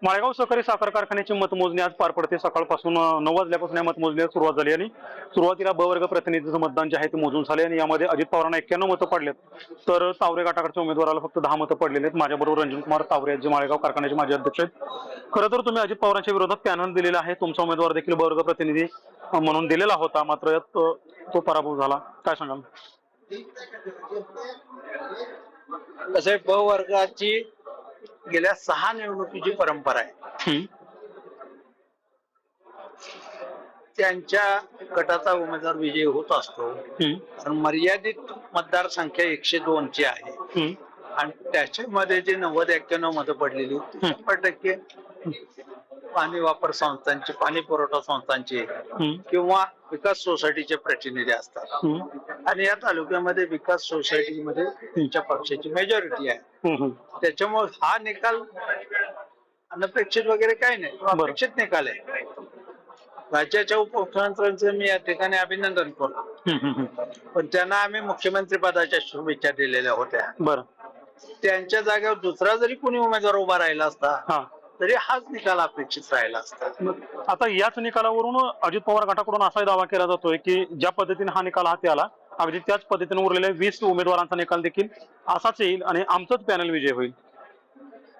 माळेगाव सहकारी साखर कारखान्याची मतमोजणी आज पार पडते। सकाळपासून 9 वाजल्यापासून या मतमोजणीला सुरुवात झाली आणि सुरुवातीला ब वर्ग प्रतिनिधीचं मतदान जे आहे ते मोजून झाले आणि यामध्ये अजित पवारांना 91 मतं पडलेत, तर तावरे गटाकडच्या उमेदवाराला फक्त 10 मतं पडलेली आहेत। माझ्याबरोबर रंजनकुमार तावरे आहेत, जे माळेगाव कारखान्याचे माजी अध्यक्ष आहेत। खरं तर तुम्ही अजित पवारांच्या विरोधात पॅनल दिलेला आहे, तुमचा उमेदवार देखील ब वर्ग प्रतिनिधी म्हणून दिलेला होता, मात्र यात तो पराभव झाला, काय सांगाल? तसे ब वर्गाची गेल्या 6 निवडणुकीची परंपरा आहे। त्यांच्या गटाचा उमेदवार विजयी होत असतो, पण मर्यादित मतदारसंख्या 102 ची आहे आणि त्याच्यामध्ये जे 90-91 मतं पडलेली 100% पाणी वापर संस्थांची, पाणी पुरवठा संस्थांची किंवा विकास सोसायटीचे प्रतिनिधी असतात आणि या तालुक्यामध्ये विकास सोसायटीमध्ये त्यांच्या पक्षाची मेजॉरिटी आहे। त्याच्यामुळे हा निकाल अनपेक्षित वगैरे काही नाही, अपेक्षित निकाल आहे। राज्याच्या उपमुख्यमंत्र्यांचे मी या ठिकाणी अभिनंदन करतो, पण त्यांना आम्ही मुख्यमंत्री पदाच्या शुभेच्छा दिलेल्या होत्या। बरं, त्यांच्या जागेवर दुसरा जरी कोणी उमेदवार उभा राहिला असता तरी हाच निकाल अपेक्षित राहिला असता। आता याच निकालावरून अजित पवार गटाकडून असा दावा केला जातोय की ज्या पद्धतीने हा निकाल हाती आला, अगदी त्याच पद्धतीने उरलेल्या 20 उमेदवारांचा निकाल देखील असाच येईल आणि आमचंच पॅनल विजय होईल।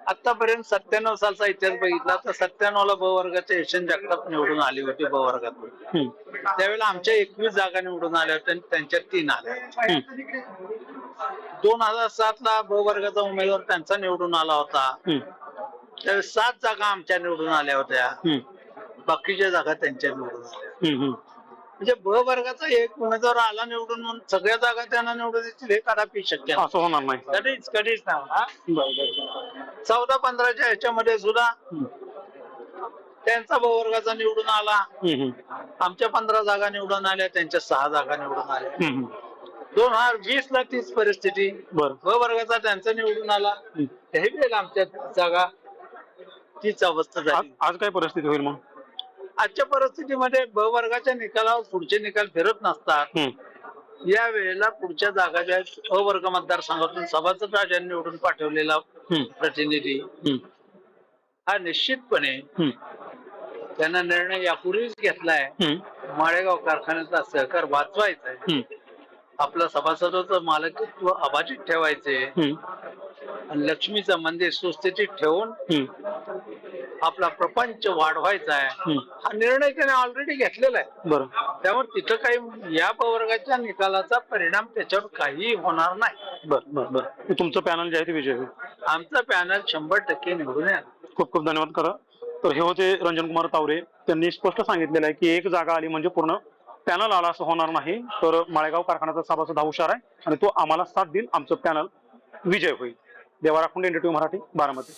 आतापर्यंत 97 सालचा इतिहास बघितला तर 97 ला ब वर्गाचे यशवंत जगताप निवडून आली होती ब वर्गातून। त्यावेळेला आमच्या 21 जागा निवडून आल्या होत्या आणि त्यांच्या 3 आल्या। 2007 ला ब वर्गाचा उमेदवार त्यांचा निवडून आला होता, त्यावेळेस 7 जागा आमच्या निवडून आल्या होत्या, बाकीच्या जागा त्यांच्या निवडून आल्या। म्हणजे ब वर्गाचा एक उमेदवार आला निवडून म्हणून सगळ्या जागा त्यांना निवडून देतील हे कदापि शक्य असं होणार नाही, कधीच नाही। 14-15च्या ह्याच्यामध्ये सुद्धा त्यांचा ब वर्गाचा निवडून आला, आमच्या 15 जागा निवडून आल्या, त्यांच्या 6 जागा निवडून आल्या। 2020 ला तीच परिस्थिती, ब वर्गाचा त्यांचा निवडून आला, त्याही वेळेला आमच्या जागा तीच अवस्था झाली। आज काय परिस्थिती होईल मग? आजच्या परिस्थितीमध्ये ब वर्गाच्या निकालावर पुढचे निकाल फिरत नसतात। या वेळेला पुढच्या जागा ज्या अ वर्ग मतदारसंघातून सभासद राजांनी निवडून पाठवलेला प्रतिनिधी हा निश्चितपणे त्यांना निर्णय यापूर्वीच घेतलाय, माळेगाव कारखान्याचा सहकार वाचवायचा आहे, आपलं सभासदाचं मालकीत्व अबाधित ठेवायचे आणि लक्ष्मीचं मंदिर सुस्थितीत ठेवून आपला प्रपंच वाढवायचा आहे, हा निर्णय त्याने ऑलरेडी घेतलेला आहे। बरं, त्यामुळे तिथं काही या वर्गाच्या निकालाचा परिणाम त्याच्यावर काही होणार नाही। बरं, तुमचं पॅनल जे आहे ते विजय होईल। आमचा पॅनल 100% निवडून येणार। खूप खूप धन्यवाद करा। तर हे होते रंजनकुमार तावरे, त्यांनी स्पष्ट सांगितलेलं आहे की एक जागा आली म्हणजे पूर्ण पॅनल आला असं होणार नाही। तर माळेगाव कारखान्याचा सभासद हुशार आहे आणि तो आम्हाला साथ देईल, आमचं पॅनल विजय होईल। देवा राखुंडे, NDTV मराठी, बारामती।